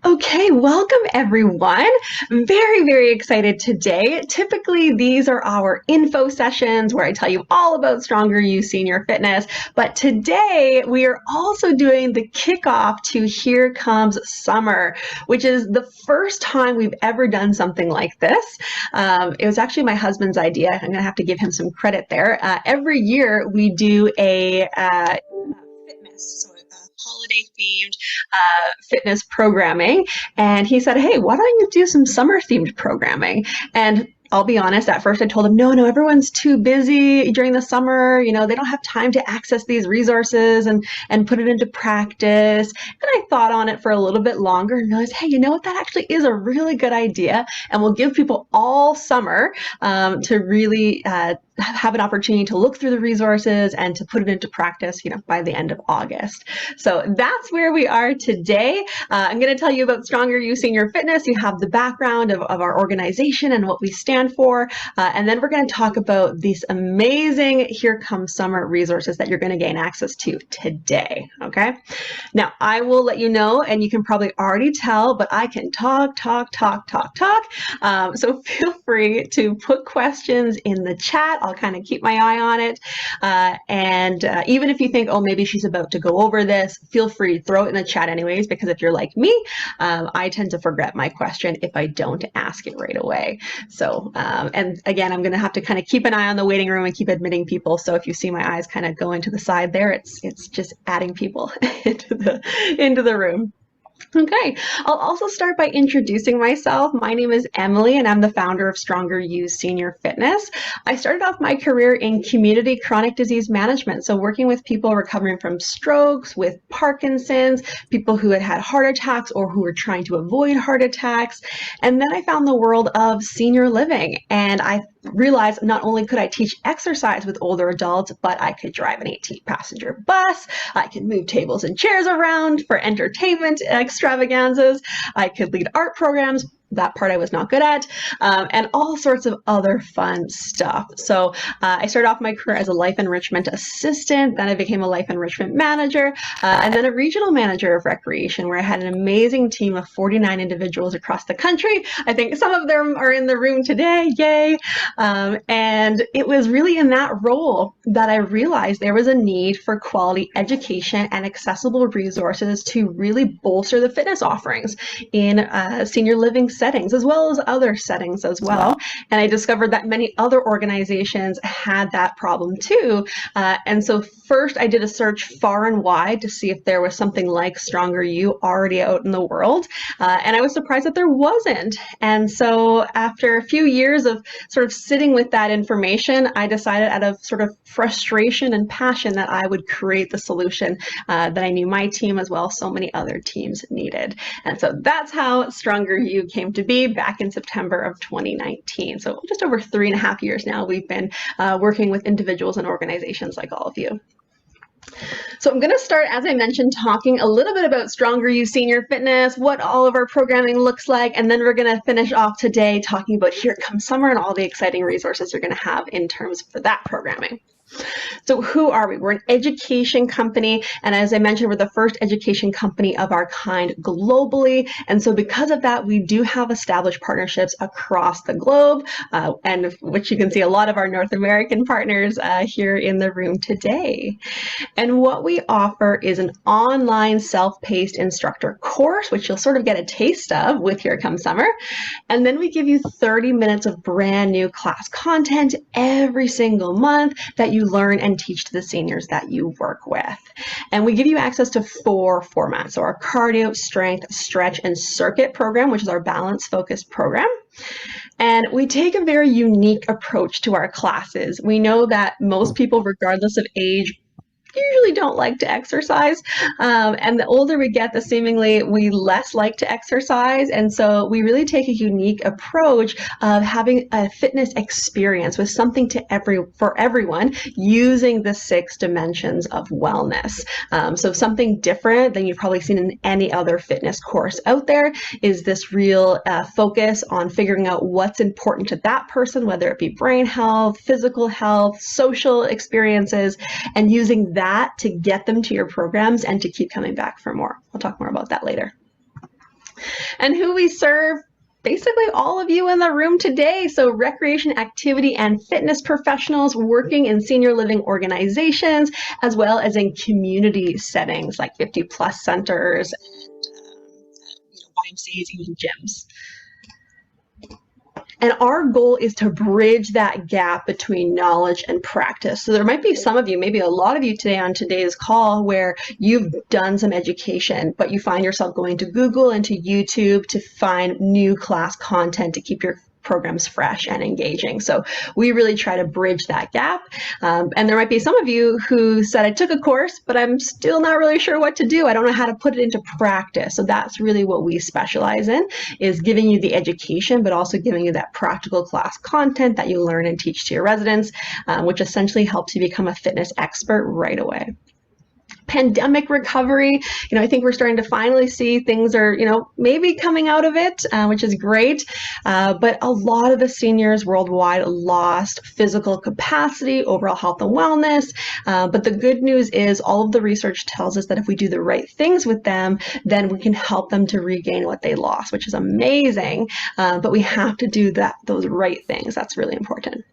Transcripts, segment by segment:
Okay, welcome everyone. Very excited today. Typically, these are our info sessions where I tell you all about Stronger You Senior Fitness, but today we are also doing the kickoff to Here Comes Summer, which is the first time we've ever done something like this. It was actually my husband's idea. I'm gonna have to give him some credit there. Every year we do a fitness, so a holiday themed fitness programming. And he said, hey, why don't you do some summer themed programming? And I'll be honest, at first I told him, no, everyone's too busy during the summer. You know, they don't have time to access these resources and put it into practice. And I thought on it for a little bit longer and realized, hey, you know what? That actually is a really good idea. And we'll give people all summer to really have an opportunity to look through the resources and to put it into practice, by the end of August. So that's where we are today. I'm going to tell you about Stronger You Senior Fitness. You have the background of our organization and what we stand for. And then we're going to talk about these amazing Here Comes Summer resources that you're going to gain access to today. Okay. Now, I will let you know, and you can probably already tell, but I can talk. So feel free to put questions in the chat. I'll kind of keep my eye on it. And even if you think, oh, maybe she's about to go over this, feel free to throw it in the chat anyways, because if you're like me, I tend to forget my question if I don't ask it right away. So, and again, I'm going to have to kind of keep an eye on the waiting room and keep admitting people. So if you see my eyes kind of go into the side there, it's just adding people into the room. Okay, I'll also start by introducing myself. My name is Emily, and I'm the founder of Stronger You Senior Fitness. I started off my career in community chronic disease management, so working with people recovering from strokes, with Parkinson's, people who had had heart attacks or who were trying to avoid heart attacks. And then I found the world of senior living, and I realized not only could I teach exercise with older adults, but I could drive an 18-passenger bus. I could move tables and chairs around for entertainment extravaganzas. I could lead art programs. That part I was not good at, and all sorts of other fun stuff. So I started off my career as a life enrichment assistant, then I became a life enrichment manager, and then a regional manager of recreation, where I had an amazing team of 49 individuals across the country. I think some of them are in the room today, yay! And it was really in that role that I realized there was a need for quality education and accessible resources to really bolster the fitness offerings in senior living settings, as well as other settings as well. And I discovered that many other organizations had that problem too. And so first I did a search far and wide to see if there was something like Stronger You already out in the world. And I was surprised that there wasn't. And so after a few years of sort of sitting with that information, I decided out of sort of frustration and passion that I would create the solution that I knew my team as well as so many other teams needed. And so that's how Stronger You came to be back in September of 2019. So just over 3.5 years now, we've been working with individuals and organizations like all of you. So I'm going to start, as I mentioned, talking a little bit about Stronger You Senior Fitness, what all of our programming looks like, and then we're going to finish off today talking about Here Comes Summer and all the exciting resources you're going to have in terms for that programming. So who are we? We're an education company, and as I mentioned, we're the first education company of our kind globally. And so because of that, we do have established partnerships across the globe, and which you can see a lot of our North American partners here in the room today. And what we offer is an online self-paced instructor course, which you'll sort of get a taste of with Here Comes Summer. And then we give you 30 minutes of brand new class content every single month that you learn and teach to the seniors that you work with. And we give you access to 4 formats. So our cardio, strength, stretch, and circuit program, which is our balance focused program. And we take a very unique approach to our classes. We know that most people, regardless of age, usually don't like to exercise, and the older we get, the seemingly we less like to exercise. And so we really take a unique approach of having a fitness experience with something for everyone, using the 6 dimensions of wellness. So something different than you've probably seen in any other fitness course out there is this real focus on figuring out what's important to that person, whether it be brain health, physical health, social experiences, and using that to get them to your programs and to keep coming back for more. I'll talk more about that later. and who we serve. Basically all of you in the room today. So recreation, activity, and fitness professionals working in senior living organizations, as well as in community settings like 50+ centers, YMCAs, even gyms. And our goal is to bridge that gap between knowledge and practice. So there might be some of you, maybe a lot of you today on today's call, where you've done some education, but you find yourself going to Google and to YouTube to find new class content to keep your programs fresh and engaging. So we really try to bridge that gap. And there might be some of you who said, I took a course, but I'm still not really sure what to do. I don't know how to put it into practice. So that's really what we specialize in, is giving you the education, but also giving you that practical class content that you learn and teach to your residents, which essentially helps you become a fitness expert right away. Pandemic recovery, I think we're starting to finally see things are, maybe coming out of it, which is great. But a lot of the seniors worldwide lost physical capacity, overall health and wellness. But the good news is all of the research tells us that if we do the right things with them, then we can help them to regain what they lost, which is amazing. But we have to do those right things. That's really important.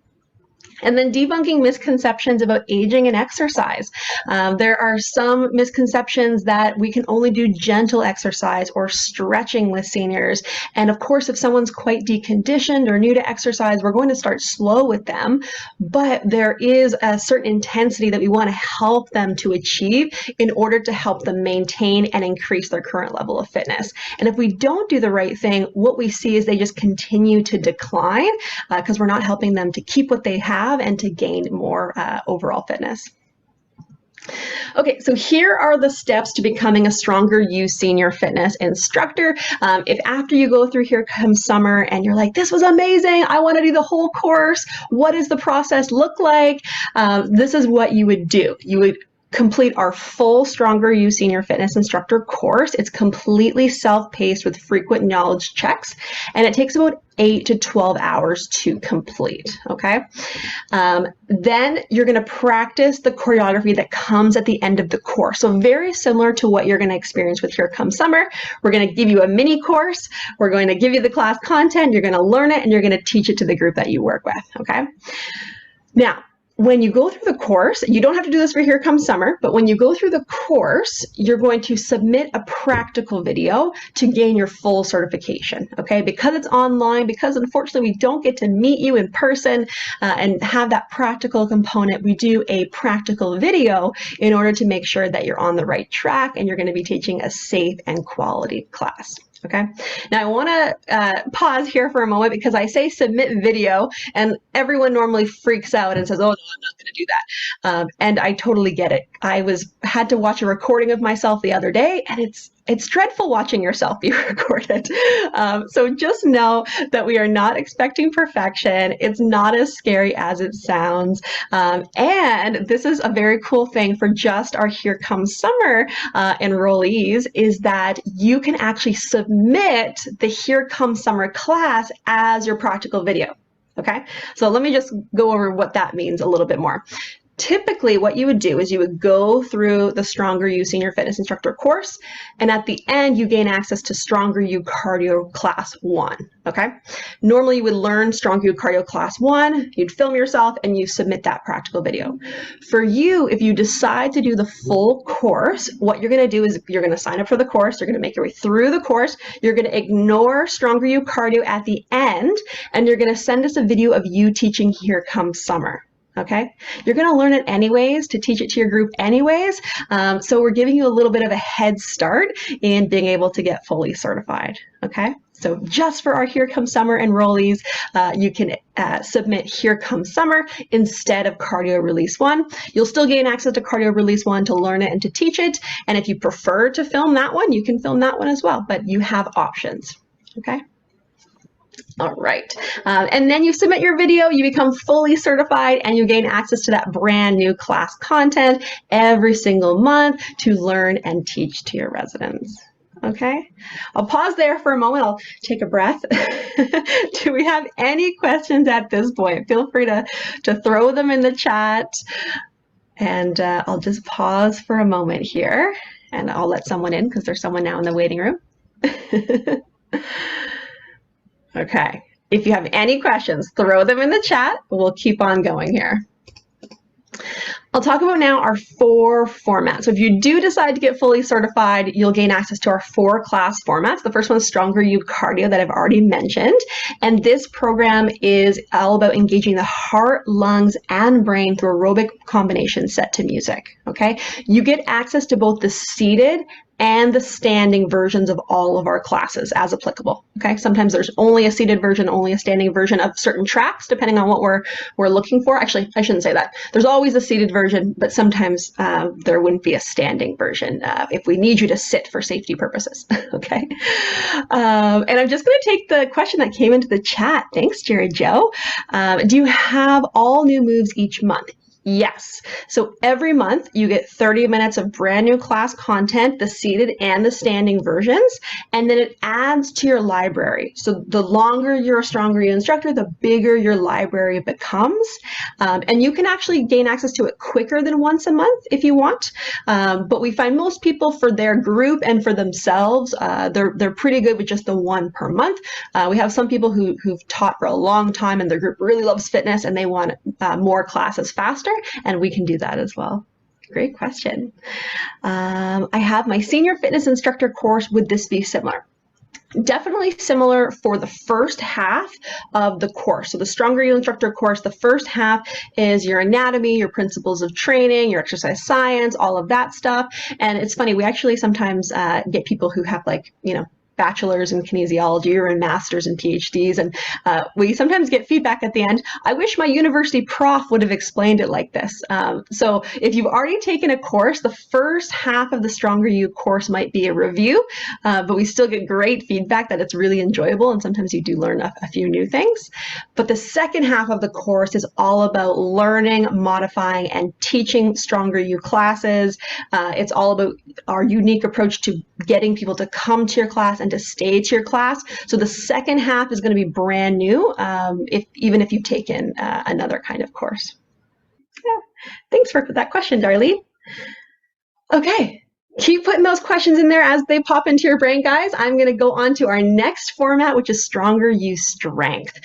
And then debunking misconceptions about aging and exercise. There are some misconceptions that we can only do gentle exercise or stretching with seniors. And of course, if someone's quite deconditioned or new to exercise, we're going to start slow with them. But there is a certain intensity that we want to help them to achieve in order to help them maintain and increase their current level of fitness. And if we don't do the right thing, what we see is they just continue to decline because we're not helping them to keep what they have and to gain more overall fitness. Okay, so here are the steps to becoming a stronger you senior fitness instructor. If after you go through Here Comes Summer and you're like, this was amazing, I want to do the whole course, what does the process look like? This is what you would do. You would complete our full Stronger You Senior Fitness Instructor course. It's completely self-paced with frequent knowledge checks, and it takes about 8 to 12 hours to complete, okay? Then you're gonna practice the choreography that comes at the end of the course. So very similar to what you're gonna experience with Here Comes Summer. We're gonna give you a mini course, we're going to give you the class content, you're gonna learn it, and you're gonna teach it to the group that you work with, okay? Now, when you go through the course, you don't have to do this for Here Comes Summer, but when you go through the course, you're going to submit a practical video to gain your full certification, okay? Because it's online, because unfortunately we don't get to meet you in person and have that practical component, we do a practical video in order to make sure that you're on the right track and you're going to be teaching a safe and quality class. Okay, now I want to pause here for a moment because I say submit video and everyone normally freaks out and says, oh, no, I'm not going to do that. And I totally get it. I had to watch a recording of myself the other day, and it's dreadful watching yourself be recorded. So just know that we are not expecting perfection. It's not as scary as it sounds. And this is a very cool thing for just our Here Comes Summer enrollees, is that you can actually submit the Here Comes Summer class as your practical video. Okay, so let me just go over what that means a little bit more. Typically, what you would do is you would go through the Stronger You Senior Fitness Instructor course, and at the end, you gain access to Stronger You Cardio Class 1, okay? Normally, you would learn Stronger You Cardio Class 1, you'd film yourself, and you submit that practical video. For you, if you decide to do the full course, what you're gonna do is you're gonna sign up for the course, you're gonna make your way through the course, you're gonna ignore Stronger You Cardio at the end, and you're gonna send us a video of you teaching Here Comes Summer. Okay, you're going to learn it anyways, to teach it to your group anyways. So we're giving you a little bit of a head start in being able to get fully certified. Okay, so just for our Here Comes Summer enrollees, you can submit Here Comes Summer instead of Cardio Release 1. You'll still gain access to Cardio Release 1 to learn it and to teach it. And if you prefer to film that one, you can film that one as well, but you have options. Okay. All right, and then you submit your video, you become fully certified, and you gain access to that brand new class content every single month to learn and teach to your residents. Okay, I'll pause there for a moment. I'll take a breath. Do we have any questions at this point? Feel free to throw them in the chat, and I'll just pause for a moment here, and I'll let someone in because there's someone now in the waiting room. Okay. If you have any questions, throw them in the chat. We'll keep on going here. I'll talk about now our 4 formats. So if you do decide to get fully certified, you'll gain access to our 4 class formats. The first one is Stronger You Cardio that I've already mentioned. And this program is all about engaging the heart, lungs, and brain through aerobic combinations set to music. Okay. You get access to both the seated and the standing versions of all of our classes as applicable. Okay, sometimes there's only a seated version, only a standing version of certain tracks, depending on what we're looking for. Actually, I shouldn't say that. There's always a seated version, but sometimes there wouldn't be a standing version if we need you to sit for safety purposes. Okay, and I'm just going to take the question that came into the chat. Thanks, Jerry Joe. Do you have all new moves each month? Yes. So every month you get 30 minutes of brand new class content, the seated and the standing versions, and then it adds to your library. So the longer you're a Stronger You instructor, the bigger your library becomes. And you can actually gain access to it quicker than once a month if you want. But we find most people for their group and for themselves, they're pretty good with just the 1 per month. We have some people who've taught for a long time and their group really loves fitness and they want more classes faster. And we can do that as well. Great question. I have my senior fitness instructor course. Would this be similar? Definitely similar for the first half of the course. So the Stronger You instructor course, the first half is your anatomy, your principles of training, your exercise science, all of that stuff. And it's funny, we actually sometimes get people who have bachelor's in kinesiology or in master's and PhDs. And we sometimes get feedback at the end. I wish my university prof would have explained it like this. So if you've already taken a course, the first half of the Stronger You course might be a review, but we still get great feedback that it's really enjoyable. And sometimes you do learn a few new things. But the second half of the course is all about learning, modifying, and teaching Stronger You classes. It's all about our unique approach to getting people to come to your class and to stay to your class. So the second half is going to be brand new, even if you've taken another kind of course. Yeah. Thanks for that question, Darlene. Okay. Keep putting those questions in there as they pop into your brain, guys. I'm going to go on to our next format, which is Stronger You Strength.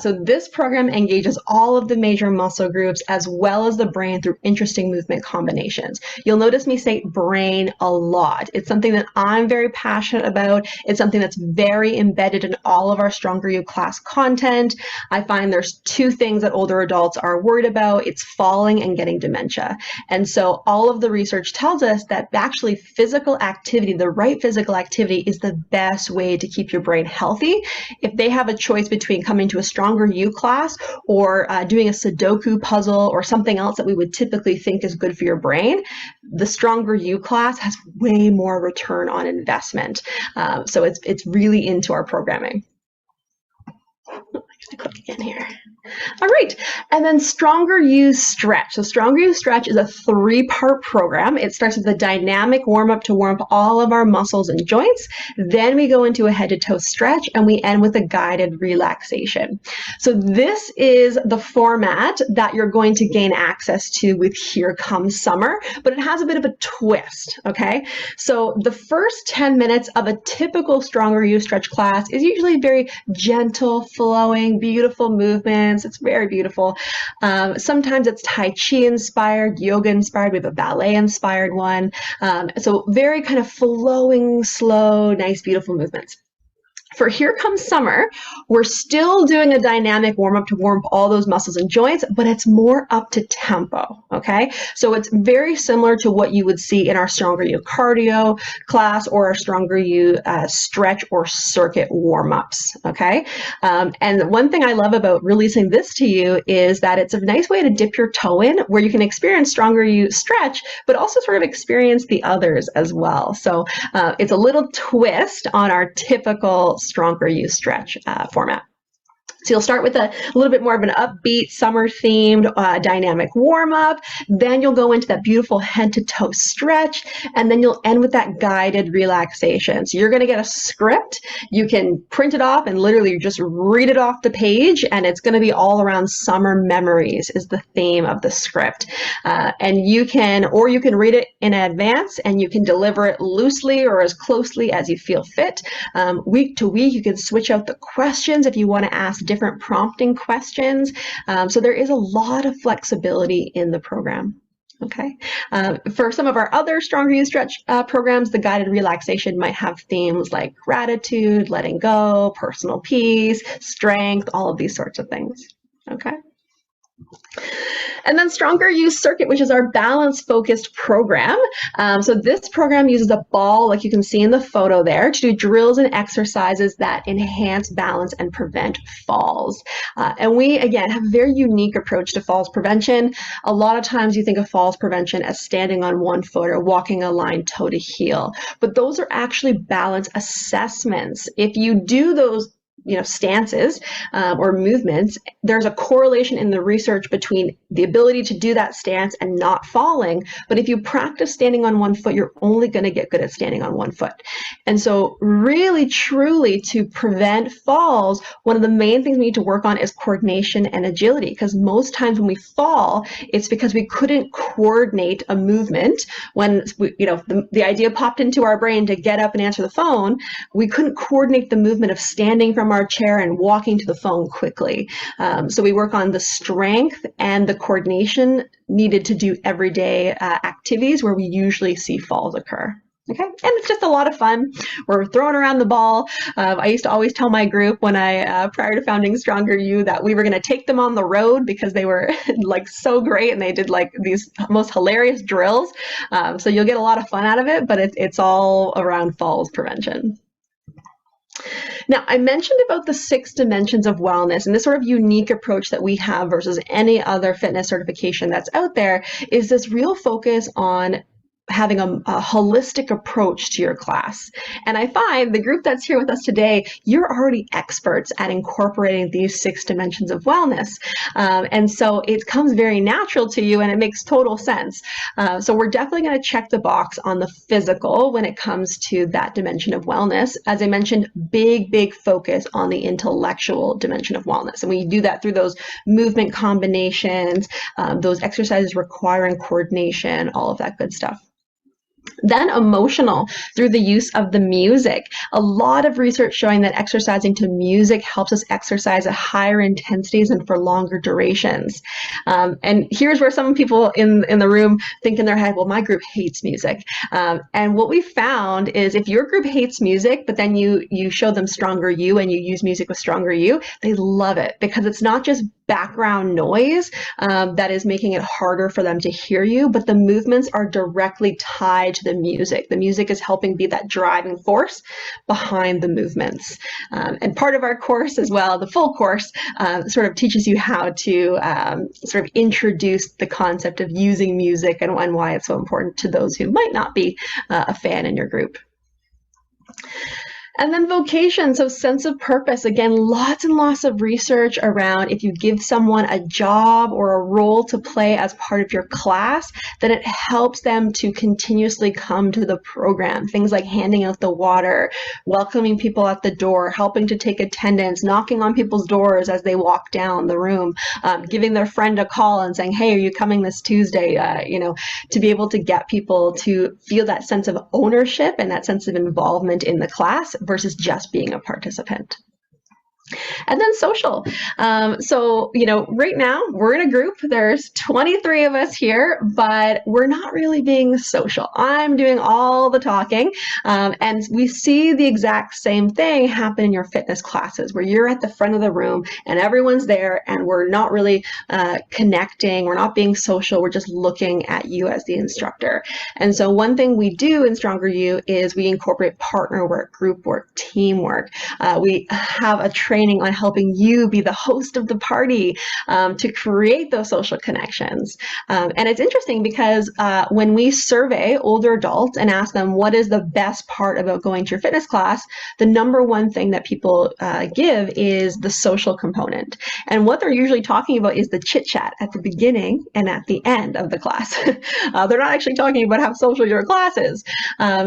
So this program engages all of the major muscle groups as well as the brain through interesting movement combinations. You'll notice me say brain a lot. It's something that I'm very passionate about. It's something that's very embedded in all of our Stronger You class content. I find there's 2 things that older adults are worried about. It's falling and getting dementia. And so all of the research tells us that actually physical activity, the right physical activity, is the best way to keep your brain healthy. If they have a choice between coming to a Stronger You class or doing a Sudoku puzzle or something else that we would typically think is good for your brain, the Stronger You class has way more return on investment. So it's really into our programming. Click again here. All right, and then Stronger You Stretch. So Stronger You Stretch is a 3-part program. It starts with a dynamic warm-up to warm up all of our muscles and joints. Then we go into a head-to-toe stretch, and we end with a guided relaxation. So this is the format that you're going to gain access to with Here Comes Summer, but it has a bit of a twist, okay? So the first 10 minutes of a typical Stronger You Stretch class is usually very gentle, flowing, beautiful movements. It's very beautiful. Sometimes it's Tai Chi inspired, yoga inspired. We have a ballet inspired one. So very kind of flowing, slow, nice, beautiful movements. For Here Comes Summer, we're still doing a dynamic warm-up to warm up all those muscles and joints, but it's more up to tempo, okay? So it's very similar to what you would see in our Stronger You Cardio class or our Stronger You Stretch or Circuit warm-ups, okay? And one thing I love about releasing this to you is that it's a nice way to dip your toe in where you can experience Stronger You Stretch, but also sort of experience the others as well. So it's a little twist on our typical Stronger You Stretch format. So you'll start with a little bit more of an upbeat, summer-themed, dynamic warm-up. Then you'll go into that beautiful head-to-toe stretch, and then you'll end with that guided relaxation. So you're going to get a script. You can print it off and literally just read it off the page, and it's going to be all around summer memories is the theme of the script. And you can read it in advance, and you can deliver it loosely or as closely as you feel fit. Week to week, you can switch out the questions if you want to ask different prompting questions. So there is a lot of flexibility in the program. Okay. For some of our other Stronger You Stretch programs, the guided relaxation might have themes like gratitude, letting go, personal peace, strength, all of these sorts of things. Okay. And then Stronger You Circuit, which is our balance-focused program. So this program uses a ball, like you can see in the photo there, to do drills and exercises that enhance balance and prevent falls. And we, again, have a very unique approach to falls prevention. A lot of times you think of falls prevention as standing on one foot or walking a line toe to heel, but those are actually balance assessments. If you do those stances or movements, there's a correlation in the research between the ability to do that stance and not falling. But if you practice standing on one foot, you're only going to get good at standing on one foot. And so really, truly, to prevent falls, one of the main things we need to work on is coordination and agility, because most times when we fall, it's because we couldn't coordinate a movement. When the idea popped into our brain to get up and answer the phone, we couldn't coordinate the movement of standing from our chair and walking to the phone quickly. So we work on the strength and the coordination needed to do everyday activities where we usually see falls occur. Okay, and it's just a lot of fun. We're throwing around the ball. I used to always tell my group when prior to founding Stronger You, that we were going to take them on the road because they were like so great and they did like these most hilarious drills. So you'll get a lot of fun out of it, but it's all around falls prevention. Now, I mentioned about the 6 dimensions of wellness, and this sort of unique approach that we have versus any other fitness certification that's out there is this real focus on having a holistic approach to your class. And I find the group that's here with us today, you're already experts at incorporating these 6 dimensions of wellness. And so it comes very natural to you and it makes total sense. So we're definitely going to check the box on the physical when it comes to that dimension of wellness. As I mentioned, big focus on the intellectual dimension of wellness. And we do that through those movement combinations, those exercises requiring coordination, all of that good stuff. Then emotional, through the use of the music. A lot of research showing that exercising to music helps us exercise at higher intensities and for longer durations. And here's where some people in the room think in their head, well, my group hates music. And what we found is if your group hates music, but then you show them Stronger You and you use music with Stronger You, they love it because it's not just background noise that is making it harder for them to hear you, but the movements are directly tied to the music. The music is helping be that driving force behind the movements. And part of our course as well, the full course, sort of teaches you how to sort of introduce the concept of using music and why it's so important to those who might not be a fan in your group. And then vocation, so sense of purpose. Again, lots and lots of research around if you give someone a job or a role to play as part of your class, then it helps them to continuously come to the program. Things like handing out the water, welcoming people at the door, helping to take attendance, knocking on people's doors as they walk down the room, giving their friend a call and saying, hey, are you coming this Tuesday? To be able to get people to feel that sense of ownership and that sense of involvement in the class versus just being a participant. And then social. Right now we're in a group. There's 23 of us here, but we're not really being social. I'm doing all the talking. And we see the exact same thing happen in your fitness classes where you're at the front of the room and everyone's there and we're not really connecting. We're not being social. We're just looking at you as the instructor. And so one thing we do in Stronger You is we incorporate partner work, group work, teamwork. We have a training on helping you be the host of the party to create those social connections. And it's interesting because when we survey older adults and ask them what is the best part about going to your fitness class, the number one thing that people give is the social component. And what they're usually talking about is the chit chat at the beginning and at the end of the class. They're not actually talking about how social your class is.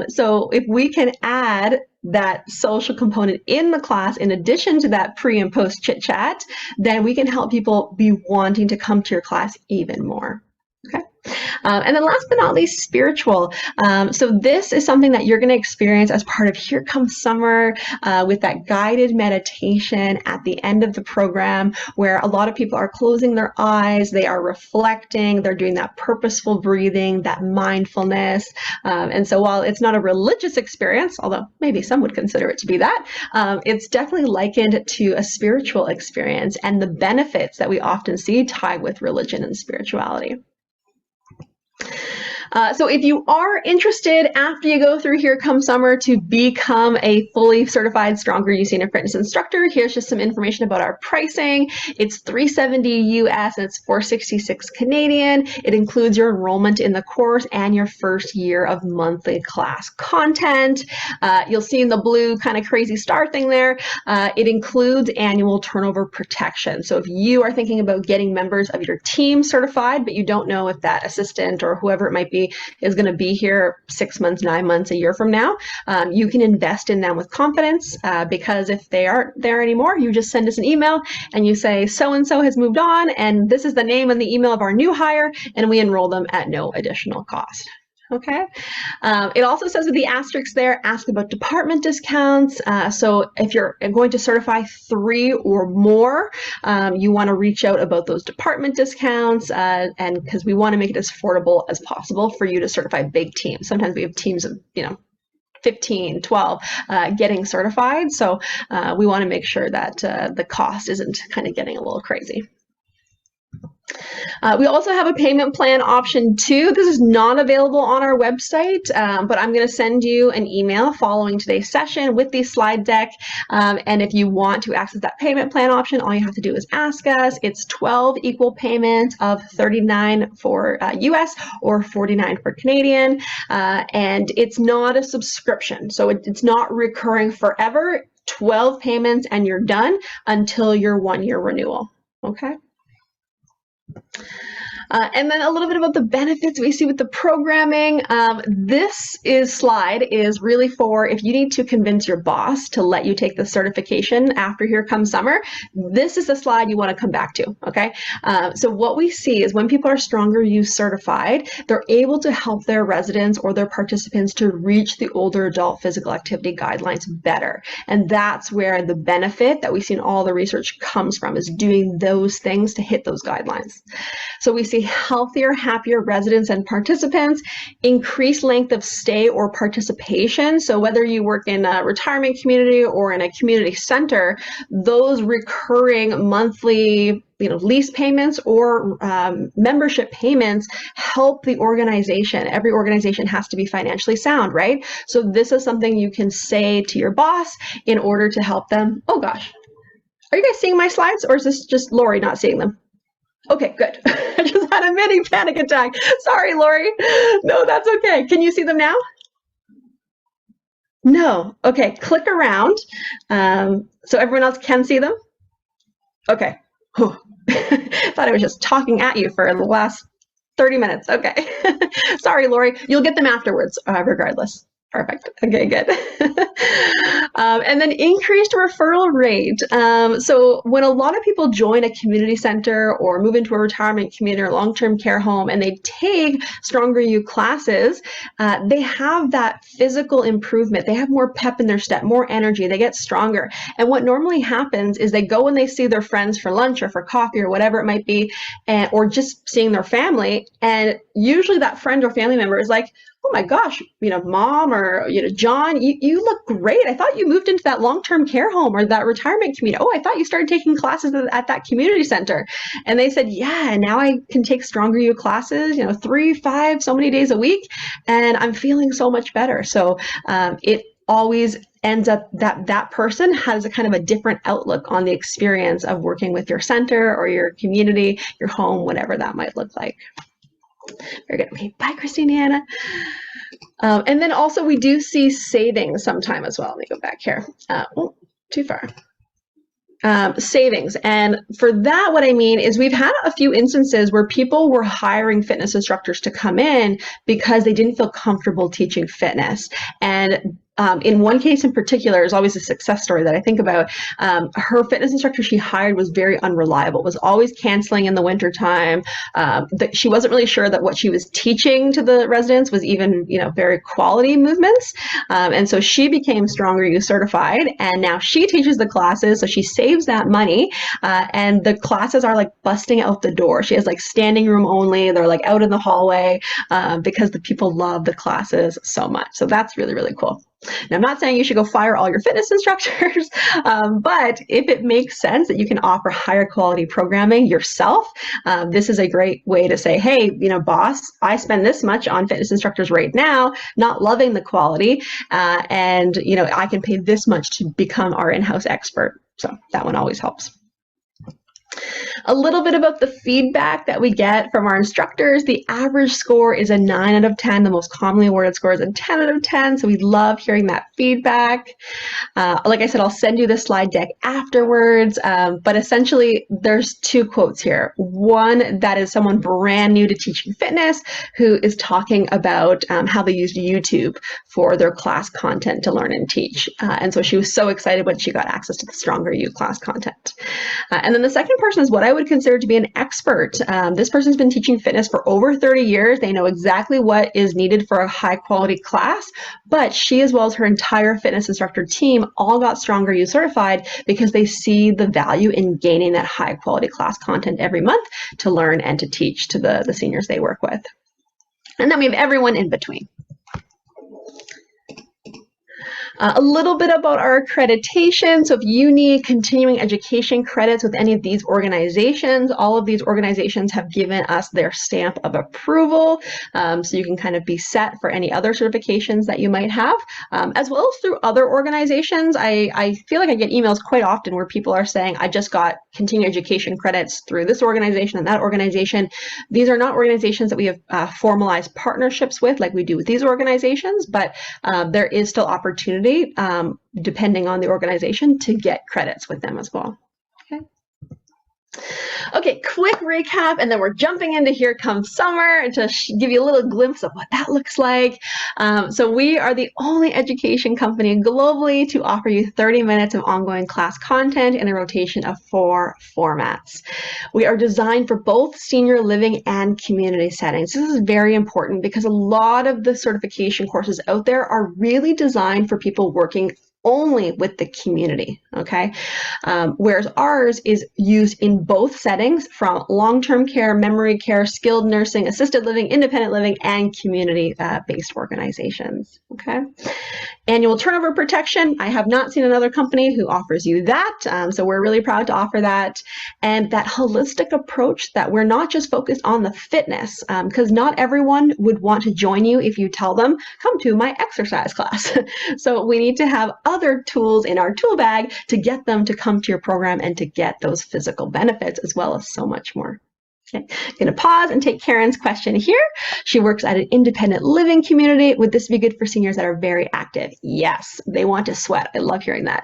So if we can add that social component in the class, in addition to that pre and post chit chat, then we can help people be wanting to come to your class even more. Okay. And then last but not least, spiritual. So this is something that you're going to experience as part of Here Comes Summer with that guided meditation at the end of the program, where a lot of people are closing their eyes, they are reflecting, they're doing that purposeful breathing, that mindfulness. And so while it's not a religious experience, although maybe some would consider it to be that, it's definitely likened to a spiritual experience and the benefits that we often see tied with religion and spirituality. So if you are interested after you go through Here Comes Summer to become a fully certified Stronger You Senior Fitness instructor, here's just some information about our pricing. It's $370 US and it's $466 Canadian. It includes your enrollment in the course and your first year of monthly class content. You'll see in the blue kind of crazy star thing there, it includes annual turnover protection. So if you are thinking about getting members of your team certified, but you don't know if that assistant or whoever it might be is going to be here 6 months, 9 months, a year from now, you can invest in them with confidence because if they aren't there anymore, you just send us an email and you say, so-and-so has moved on and this is the name and the email of our new hire, and we enroll them at no additional cost. Okay. It also says with the asterisks there, ask about department discounts. So if you're going to certify 3 or more, you want to reach out about those department discounts, and because we want to make it as affordable as possible for you to certify big teams. Sometimes we have teams of, 15, 12 getting certified. So we want to make sure that the cost isn't kind of getting a little crazy. We also have a payment plan option too. This is not available on our website, but I'm going to send you an email following today's session with the slide deck. And if you want to access that payment plan option, all you have to do is ask us. It's 12 equal payments of $39 for US or $49 for Canadian. And it's not a subscription, so it's not recurring forever. 12 payments and you're done until your 1-year renewal. Okay. And then a little bit about the benefits we see with the programming. This slide is really for if you need to convince your boss to let you take the certification after Here Comes Summer. This is the slide you want to come back to, okay? So what we see is when people are Stronger You certified, they're able to help their residents or their participants to reach the older adult physical activity guidelines better. And that's where the benefit that we see in all the research comes from, is doing those things to hit those guidelines. So we see healthier, happier residents and participants, increased length of stay or participation. So whether you work in a retirement community or in a community center, those recurring monthly lease payments or membership payments help the organization. Every organization has to be financially sound, right? So this is something you can say to your boss in order to help them. Oh gosh, are you guys seeing my slides, or is this just Lori not seeing them? Okay, good. I just had a mini panic attack. Sorry, Lori. No, that's okay. Can you see them now? No. Okay, click around so everyone else can see them. Okay. Thought I was just talking at you for the last 30 minutes. Okay. Sorry, Lori. You'll get them afterwards, regardless. Perfect. Okay, good. And then increased referral rate. So when a lot of people join a community center or move into a retirement community or long-term care home and they take Stronger You classes, they have that physical improvement. They have more pep in their step, more energy. They get stronger. And what normally happens is they go and they see their friends for lunch or for coffee or whatever it might be, or just seeing their family. And usually that friend or family member is like, oh my gosh, Mom or, John, you look great. I thought you moved into that long-term care home or that retirement community. Oh, I thought you started taking classes at that community center. And they said, yeah, and now I can take Stronger You classes, 3, 5, so many days a week. And I'm feeling so much better. So it always ends up that person has a kind of a different outlook on the experience of working with your center or your community, your home, whatever that might look like. Very good. Okay, bye, Christine. And then also we do see savings sometime as well. Let me go back here. Oh, too far. Savings. And for that, what I mean is we've had a few instances where people were hiring fitness instructors to come in because they didn't feel comfortable teaching fitness. And in one case in particular, is always a success story that I think about. Her fitness instructor she hired was very unreliable, was always canceling in the wintertime. That she wasn't really sure that what she was teaching to the residents was even, very quality movements. And so she became Stronger You certified, and now she teaches the classes, so she saves that money. And the classes are like busting out the door. She has like standing room only. They're like out in the hallway because the people love the classes so much. So that's really, really cool. Now, I'm not saying you should go fire all your fitness instructors, but if it makes sense that you can offer higher quality programming yourself, this is a great way to say, hey, boss, I spend this much on fitness instructors right now, not loving the quality, and I can pay this much to become our in-house expert. So that one always helps. A little bit about the feedback that we get from our instructors. The average score is a 9 out of 10. The most commonly awarded score is a 10 out of 10. So we love hearing that feedback. Like I said, I'll send you the slide deck afterwards. But essentially, there's 2 quotes here. One that is someone brand new to teaching fitness who is talking about how they used YouTube for their class content to learn and teach. And so she was so excited when she got access to the Stronger You class content. And then the second person is what I would consider to be an expert. This person's been teaching fitness for over 30 years. They know exactly what is needed for a high quality class, but she, as well as her entire fitness instructor team, all got Stronger You certified because they see the value in gaining that high quality class content every month to learn and to teach to the seniors they work with. And then we have everyone in between. A little bit about our accreditation. So if you need continuing education credits with any of these organizations, all of these organizations have given us their stamp of approval. So you can kind of be set for any other certifications that you might have, as well as through other organizations. I feel like I get emails quite often where people are saying, I just got continuing education credits through this organization and that organization. These are not organizations that we have formalized partnerships with like we do with these organizations, but there is still opportunity depending on the organization to get credits with them as well. Okay, quick recap, and then we're jumping into Here Comes Summer to give you a little glimpse of what that looks like. So we are the only education company globally to offer you 30 minutes of ongoing class content in a rotation of 4 formats. We are designed for both senior living and community settings. This is very important because a lot of the certification courses out there are really designed for people working only with the community, okay? Whereas ours is used in both settings from long-term care, memory care, skilled nursing, assisted living, independent living, and community-based organizations, okay? Annual turnover protection. I have not seen another company who offers you that, so we're really proud to offer that. And that holistic approach that we're not just focused on the fitness, because not everyone would want to join you if you tell them, come to my exercise class. So we need to have other tools in our tool bag to get them to come to your program and to get those physical benefits as well as so much more. Okay, I'm going to pause and take Karen's question here. She works at an independent living community. Would this be good for seniors that are very active? Yes, they want to sweat. I love hearing that.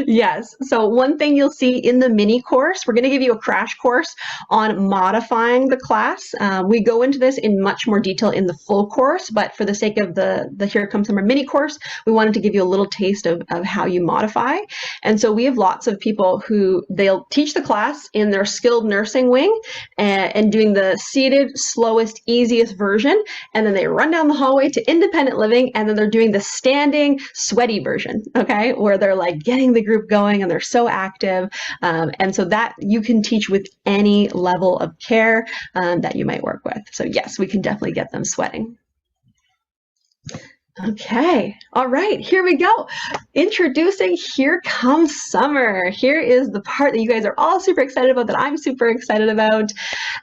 Yes. So one thing you'll see in the mini course, we're going to give you a crash course on modifying the class. We go into this in much more detail in the full course, but for the sake of the Here Comes Summer mini course, we wanted to give you a little taste of how you modify. And so we have lots of people who they'll teach the class in their skilled nursing wing and doing the seated, slowest, easiest version. And then they run down the hallway to independent living, and then they're doing the standing, sweaty version, okay, where they're like getting the group going and they're so active. And so that you can teach with any level of care that you might work with. So yes, we can definitely get them sweating. Okay. All right. Here we go. Introducing Here Comes Summer. Here is the part that you guys are all super excited about, that I'm super excited about.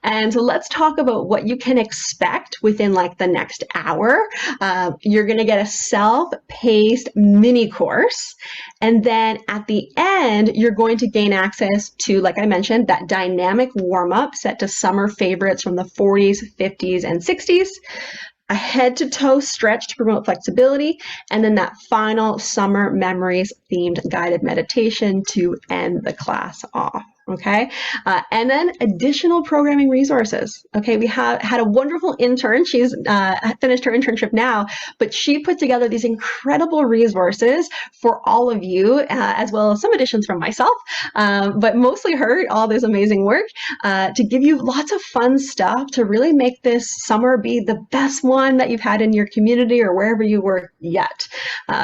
And so let's talk about what you can expect within like the next hour. You're going to get a self-paced mini course. And then at the end, you're going to gain access to, like I mentioned, that dynamic warm-up set to summer favorites from the 40s, 50s, and 60s. A head-to-toe stretch to promote flexibility, and then that final summer memories themed guided meditation to end the class off. Okay, and then additional programming resources. Okay, we have had a wonderful intern. She's finished her internship now, but she put together these incredible resources for all of you, as well as some additions from myself, but mostly her, all this amazing work, to give you lots of fun stuff to really make this summer be the best one that you've had in your community or wherever you work yet.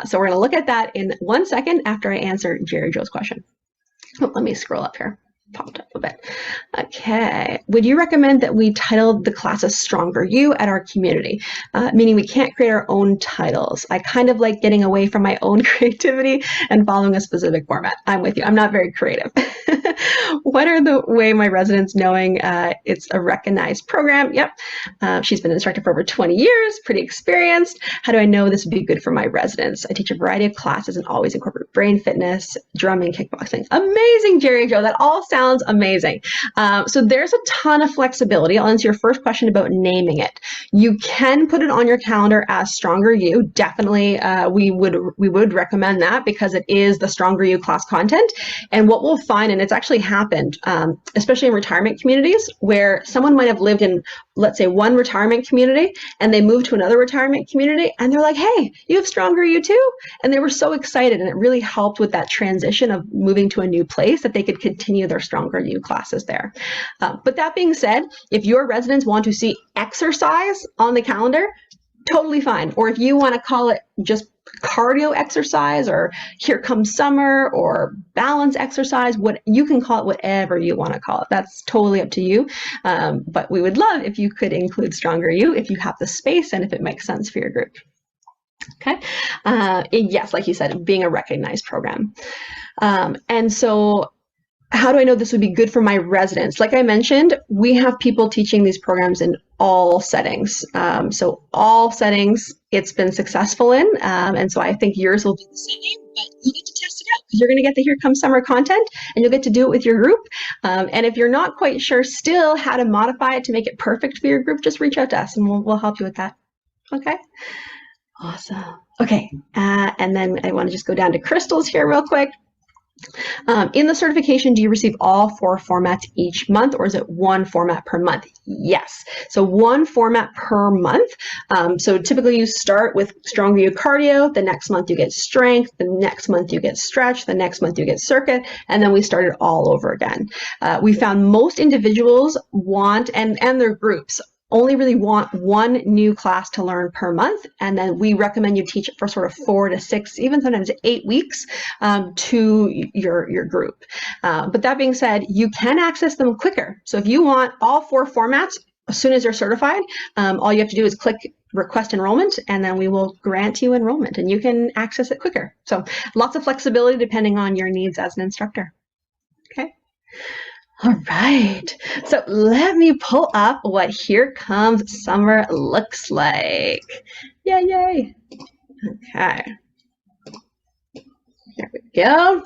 So we're going to look at that in 1 second after I answer Jerry Joe's question. Oh, let me scroll up here. Popped up a bit. Okay. Would you recommend that we titled the classes Stronger You at our community? Meaning we can't create our own titles. I kind of like getting away from my own creativity and following a specific format. I'm with you. I'm not very creative. What are the way my residents knowing it's a recognized program? Yep. She's been an instructor for over 20 years, pretty experienced. How do I know this would be good for my residents? I teach a variety of classes and always incorporate brain fitness, drumming, kickboxing. Amazing, Jerry Joe. That all sounds amazing. So there's a ton of flexibility. I'll answer your first question about naming it. You can put it on your calendar as Stronger You. Definitely, we would recommend that because it is the Stronger You class content. And what we'll find, and it's actually happened, especially in retirement communities, where someone might have lived in, let's say, one retirement community, and they moved to another retirement community, and they're like, hey, you have Stronger You too? And they were so excited, and it really helped with that transition of moving to a new place that they could continue their Stronger You classes there. But that being said, if your residents want to see exercise on the calendar, totally fine. Or if you want to call it just cardio exercise, or Here Comes Summer, or balance exercise, what you can call it, whatever you want to call it. That's totally up to you. But we would love if you could include Stronger You if you have the space and if it makes sense for your group. Okay. Yes, like you said, being a recognized program. And so how do I know this would be good for my residents? Like I mentioned, we have people teaching these programs in all settings. So all settings it's been successful in. And so I think yours will be the same, but you get to test it out because you're going to get the Here Comes Summer content and you'll get to do it with your group. And if you're not quite sure still how to modify it to make it perfect for your group, just reach out to us and we'll help you with that. Okay. Awesome. Okay. And then I want to just go down to Crystal's here real quick. In the certification, do you receive all 4 formats each month, or is it 1 format per month? Yes. So 1 format per month. So typically you start with Stronger You Cardio. The next month you get strength. The next month you get stretch. The next month you get circuit. And then we start it all over again. We found most individuals want, and their groups, only really want 1 new class to learn per month, and then we recommend you teach it for sort of 4 to 6, even sometimes 8 weeks to your group. But that being said, you can access them quicker. So if you want all 4 formats as soon as you're certified, all you have to do is click request enrollment, and then we will grant you enrollment, and you can access it quicker. So lots of flexibility depending on your needs as an instructor. Okay. All right, so let me pull up what Here Comes Summer looks like. Yay, yay. Okay, there we go.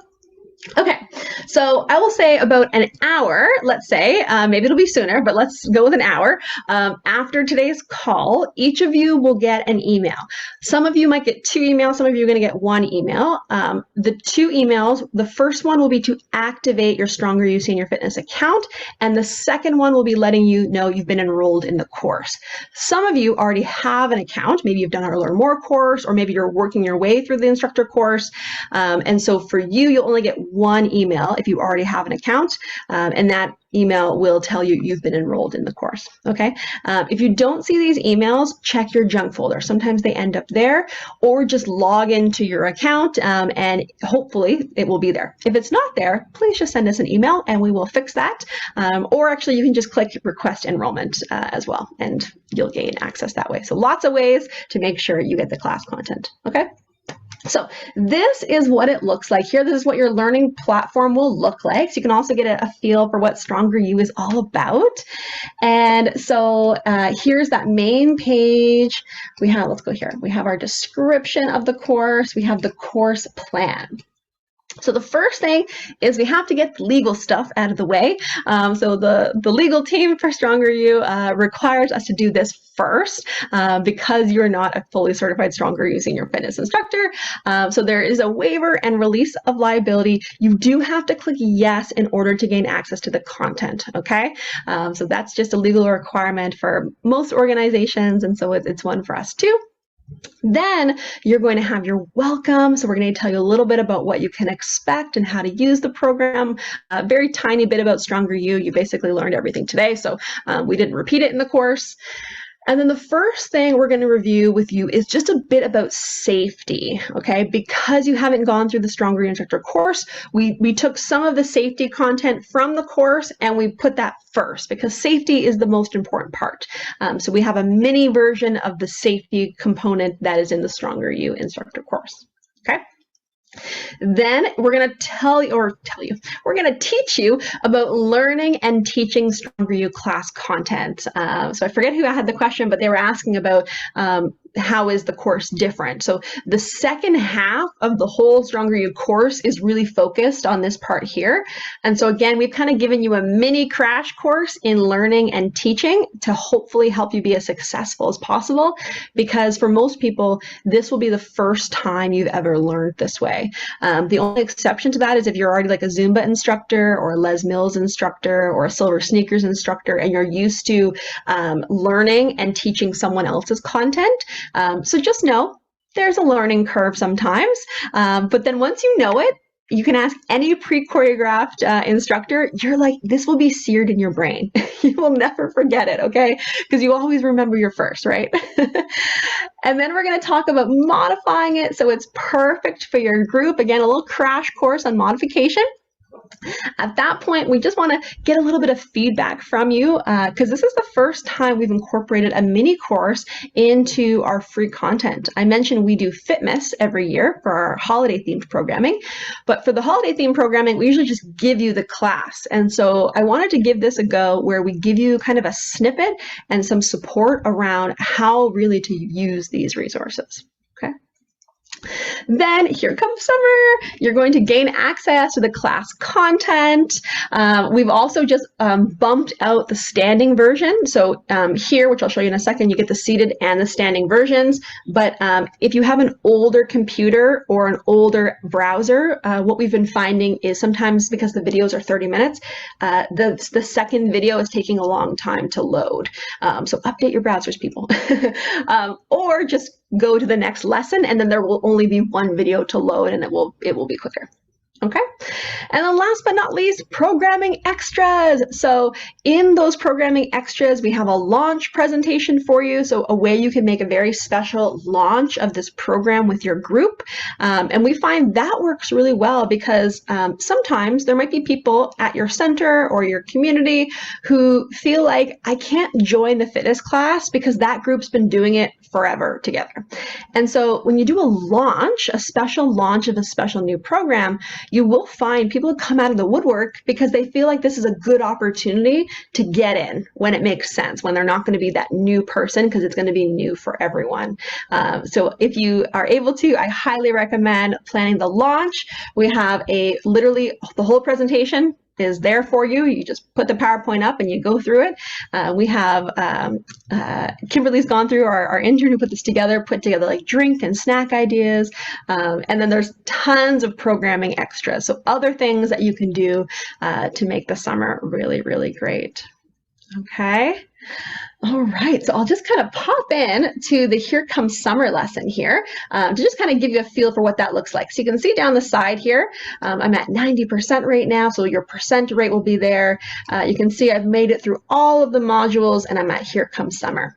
Okay, so I will say about an hour, let's say, maybe it'll be sooner, but let's go with an hour. After today's call, each of you will get an email. Some of you might get 2 emails, some of you are going to get 1 email. The 2 emails, the first one will be to activate your Stronger You Senior Fitness account, and the second one will be letting you know you've been enrolled in the course. Some of you already have an account, maybe you've done our Learn More course, or maybe you're working your way through the instructor course, and so for you, you'll only get 1 email. if you already have an account, and that email will tell you you've been enrolled in the course. Okay. If you don't see these emails, check your junk folder. Sometimes they end up there, or just log into your account and hopefully it will be there. If it's not there, please just send us an email and we will fix that. Or actually you can just click request enrollment as well, and you'll gain access that way. So lots of ways to make sure you get the class content. Okay. So this is what it looks like here. This is what your learning platform will look like. So you can also get a feel for what Stronger You is all about. And so here's that main page. We have, let's go here. We have our description of the course. We have the course plan. So the first thing is we have to get the legal stuff out of the way. So the legal team for Stronger You requires us to do this first because you're not a fully certified Stronger You senior fitness instructor. So there is a waiver and release of liability. You do have to click yes in order to gain access to the content, okay? So that's just a legal requirement for most organizations, and so it's one for us too. Then you're going to have your welcome. So we're going to tell you a little bit about what you can expect and how to use the program. A very tiny bit about Stronger You. You basically learned everything today, so we didn't repeat it in the course. And then the first thing we're going to review with you is just a bit about safety, okay? Because you haven't gone through the Stronger You Instructor course, we took some of the safety content from the course and we put that first because safety is the most important part. So we have a mini version of the safety component that is in the Stronger You Instructor course, okay? Then we're going to we're going to teach you about learning and teaching Stronger You class content. So I forget who had the question, but they were asking about how is the course different? So the second half of the whole Stronger You course is really focused on this part here. And so again, we've kind of given you a mini crash course in learning and teaching to hopefully help you be as successful as possible, because for most people, this will be the first time you've ever learned this way. The only exception to that is if you're already like a Zumba instructor or a Les Mills instructor or a Silver Sneakers instructor and you're used to learning and teaching someone else's content. So just know there's a learning curve sometimes, but then once you know it, you can ask any pre-choreographed instructor, you're like, this will be seared in your brain. You will never forget it, okay? Because you always remember your first, right? And then we're going to talk about modifying it so it's perfect for your group. Again, a little crash course on modification. At that point, we just want to get a little bit of feedback from you because this is the first time we've incorporated a mini course into our free content. I mentioned we do Fitmas every year for our holiday themed programming, but for the holiday themed programming, we usually just give you the class. And so I wanted to give this a go where we give you kind of a snippet and some support around how really to use these resources. Okay. Then here comes summer. You're going to gain access to the class content. We've also just bumped out the standing version. So here, which I'll show you in a second, you get the seated and the standing versions. But if you have an older computer or an older browser, what we've been finding is sometimes because the videos are 30 minutes, the second video is taking a long time to load. So update your browsers, people. Or just go to the next lesson, and then there will only be one video to load, and it will be quicker. Okay. And then last but not least, programming extras. So in those programming extras, we have a launch presentation for you. So a way you can make a very special launch of this program with your group. And we find that works really well because sometimes there might be people at your center or your community who feel like, I can't join the fitness class because that group's been doing it forever together. And so when you do a launch, a special launch of a special new program, you will find people come out of the woodwork because they feel like this is a good opportunity to get in when it makes sense, when they're not going to be that new person, because it's going to be new for everyone. So if you are able to, I highly recommend planning the launch. We have literally the whole presentation is there for you. You just put the PowerPoint up and you go through it. We have Kimberly's gone through, our intern who put this together, put together like drink and snack ideas. And then there's tons of programming extras. So other things that you can do to make the summer really, really great. Okay. All right, so I'll just kind of pop in to the Here Comes Summer lesson here to just kind of give you a feel for what that looks like. So you can see down the side here, I'm at 90% right now, so your percent rate will be there. You can see I've made it through all of the modules and I'm at Here Comes Summer.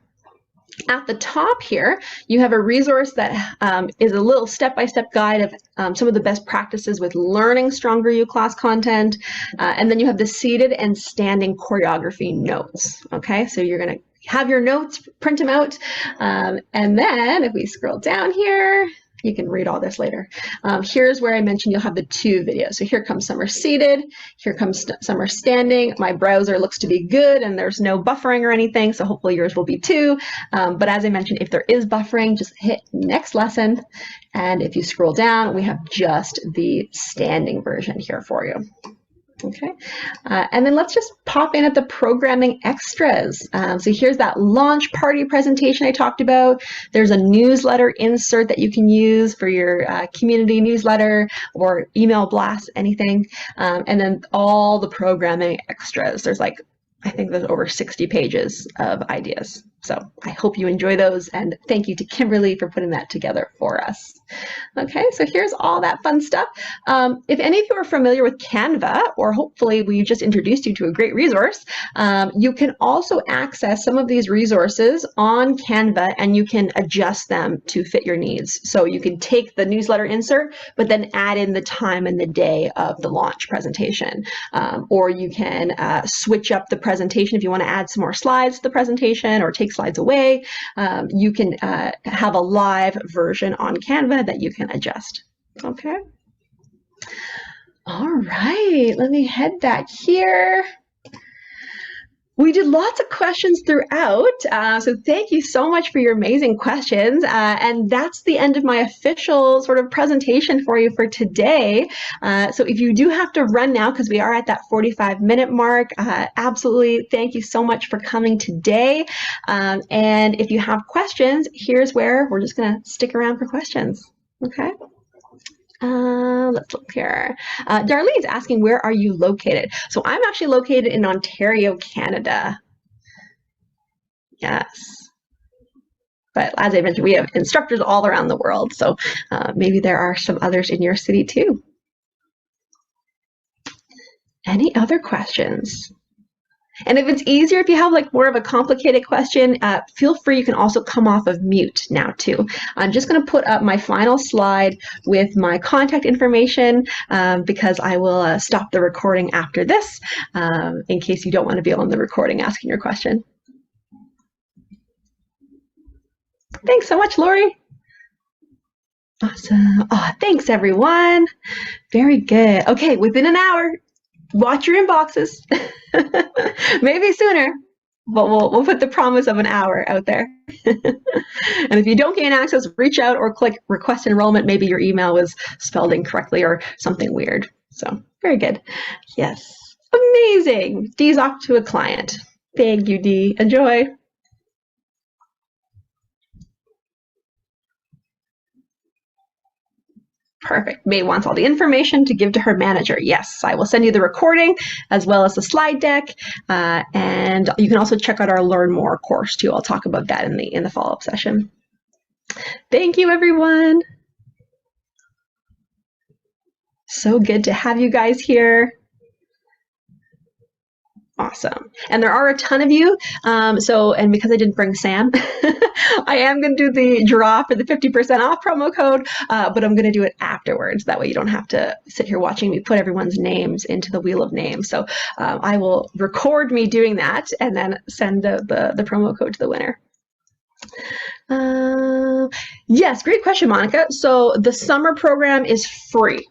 At the top here, you have a resource that is a little step-by-step guide of some of the best practices with learning Stronger You class content. And then you have the seated and standing choreography notes. Okay, so you're going to have your notes, print them out. And then if we scroll down here, you can read all this later. Here's where I mentioned you'll have the 2 videos. So here comes Summer seated, here comes Summer standing. My browser looks to be good and there's no buffering or anything, so hopefully yours will be too. But as I mentioned, if there is buffering, just hit next lesson. And if you scroll down, we have just the standing version here for you. Okay, and then let's just pop in at the programming extras. So here's that launch party presentation I talked about. There's a newsletter insert that you can use for your community newsletter or email blast, anything. And then all the programming extras. There's like, I think there's over 60 pages of ideas. So I hope you enjoy those, and thank you to Kimberly for putting that together for us. Okay, so here's all that fun stuff. If any of you are familiar with Canva, or hopefully we just introduced you to a great resource, you can also access some of these resources on Canva and you can adjust them to fit your needs. So you can take the newsletter insert, but then add in the time and the day of the launch presentation. Or you can switch up the presentation if you want to add some more slides to the presentation or take slides away. You can have a live version on Canva that you can adjust. Okay. All right, let me head back here. We did lots of questions throughout, so thank you so much for your amazing questions. And that's the end of my official sort of presentation for you for today. So if you do have to run now, because we are at that 45-minute mark, absolutely thank you so much for coming today. And if you have questions, here's where we're just going to stick around for questions. Okay. Let's look here. Darlene's asking, where are you located? So I'm actually located in Ontario, Canada. Yes. But as I mentioned, we have instructors all around the world. So maybe there are some others in your city too. Any other questions? And if it's easier, if you have like more of a complicated question, feel free. You can also come off of mute now too. I'm just going to put up my final slide with my contact information because I will stop the recording after this in case you don't want to be on the recording asking your question. Thanks so much, Lori. Awesome. Oh, thanks, everyone. Very good. Okay, within an hour, watch your inboxes. Maybe sooner, but we'll put the promise of an hour out there. And if you don't gain access, reach out or click request enrollment. Maybe your email was spelled incorrectly or something weird. So very good. Yes. Amazing. Dee's off to a client. Thank you, Dee. Enjoy. Perfect. May wants all the information to give to her manager. Yes, I will send you the recording as well as the slide deck. And you can also check out our Learn More course too. I'll talk about that in the follow-up session. Thank you, everyone. So good to have you guys here. Awesome. And there are a ton of you. And because I didn't bring Sam, I am going to do the draw for the 50% off promo code, but I'm going to do it afterwards. That way you don't have to sit here watching me put everyone's names into the wheel of names. So I will record me doing that and then send the promo code to the winner. Yes, great question, Monica. So the summer program is free.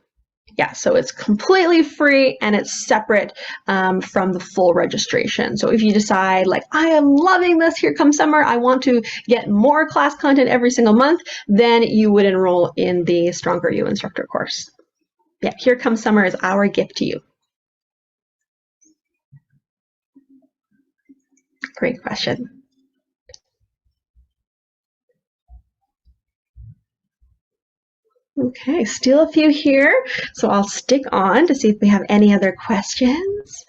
Yeah, so it's completely free and it's separate from the full registration. So if you decide like, I am loving this, Here Comes Summer, I want to get more class content every single month, then you would enroll in the Stronger You Instructor course. Yeah, Here Comes Summer is our gift to you. Great question. Okay, still a few here, so I'll stick on to see if we have any other questions.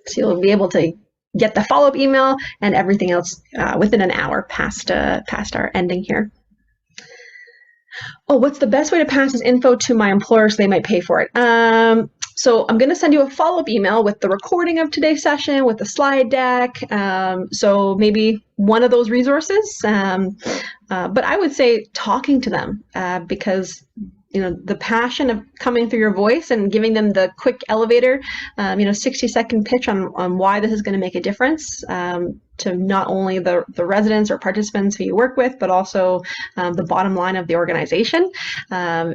So you'll be able to get the follow-up email and everything else within an hour past our ending here. Oh, what's the best way to pass this info to my employer so they might pay for it? So I'm going to send you a follow-up email with the recording of today's session, with the slide deck. So maybe one of those resources. But I would say talking to them because the passion of coming through your voice and giving them the quick elevator, 60-second pitch on why this is going to make a difference to not only the residents or participants who you work with, but also the bottom line of the organization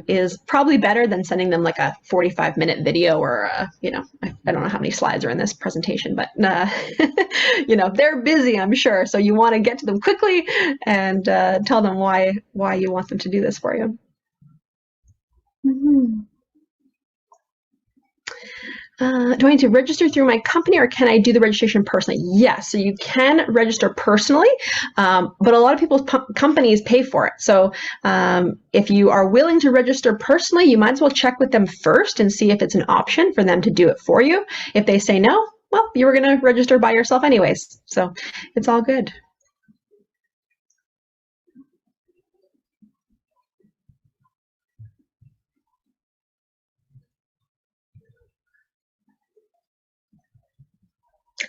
is probably better than sending them like a 45-minute video or, I don't know how many slides are in this presentation, but, they're busy, I'm sure. So you want to get to them quickly and tell them why you want them to do this for you. Mm-hmm. Do I need to register through my company or can I do the registration personally? Yes, so you can register personally, but a lot of people's companies pay for it. So if you are willing to register personally, you might as well check with them first and see if it's an option for them to do it for you. If they say no, well, you were going to register by yourself anyways. So it's all good.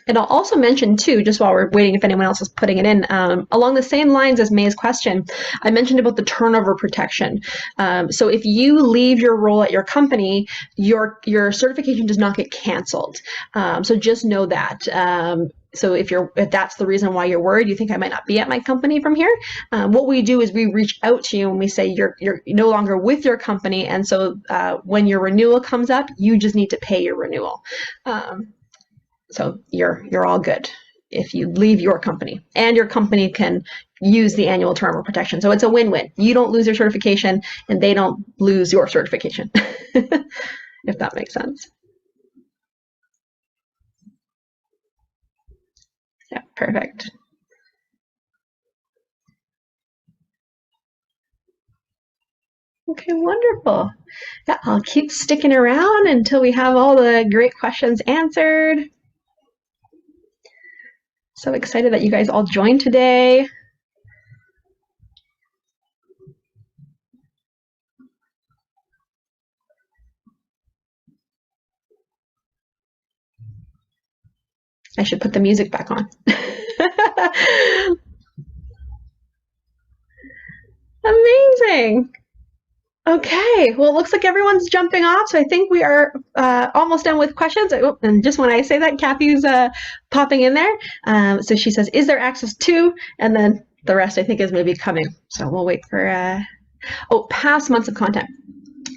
And I'll also mention too, just while we're waiting if anyone else is putting it in, along the same lines as May's question, I mentioned about the turnover protection. So if you leave your role at your company, your certification does not get canceled. So just know that. So if that's the reason why you're worried, you think I might not be at my company from here, what we do is we reach out to you and we say you're no longer with your company, and so when your renewal comes up, you just need to pay your renewal. So you're all good if you leave your company, and your company can use the annual turnover protection. So it's a win-win. You don't lose your certification and they don't lose your certification, if that makes sense. Yeah, perfect. Okay, wonderful. Yeah, I'll keep sticking around until we have all the great questions answered. So excited that you guys all joined today. I should put the music back on. Amazing. Okay, well, it looks like everyone's jumping off, so I think we are almost done with questions. And just when I say that, Kathy's popping in there. So she says, is there access to? And then the rest, I think, is maybe coming. So we'll wait for, past months of content.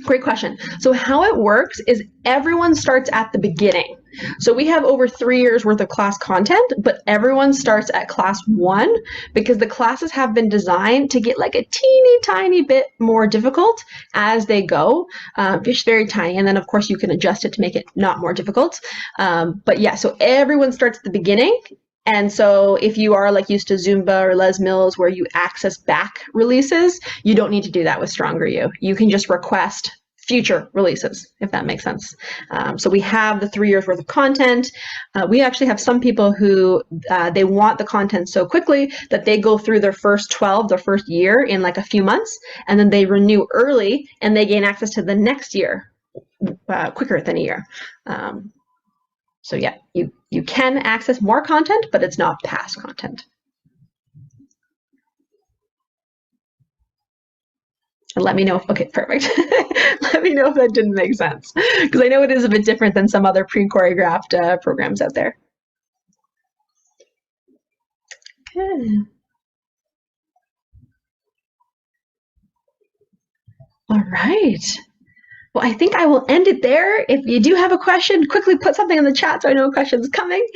Great question. So how it works is everyone starts at the beginning. So we have over 3 years worth of class content, but everyone starts at class 1 because the classes have been designed to get like a teeny tiny bit more difficult as they go, just very tiny. And then of course you can adjust it to make it not more difficult. But yeah, so everyone starts at the beginning. And so if you are like used to Zumba or Les Mills where you access back releases, you don't need to do that with Stronger You. You can just request future releases, if that makes sense. So we have the 3 years worth of content. We actually have some people who they want the content so quickly that they go through their first 12, their first year in like a few months, and then they renew early and they gain access to the next year quicker than a year. So yeah, you can access more content, but it's not past content. And let me know if, okay, perfect. Let me know if that didn't make sense, because I know it is a bit different than some other pre-choreographed programs out there. Good. All right. Well, I think I will end it there. If you do have a question, quickly put something in the chat so I know a question's coming.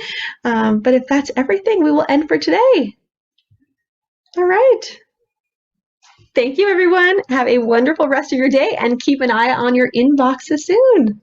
But if that's everything, we will end for today. All right. Thank you, everyone. Have a wonderful rest of your day and keep an eye on your inboxes soon.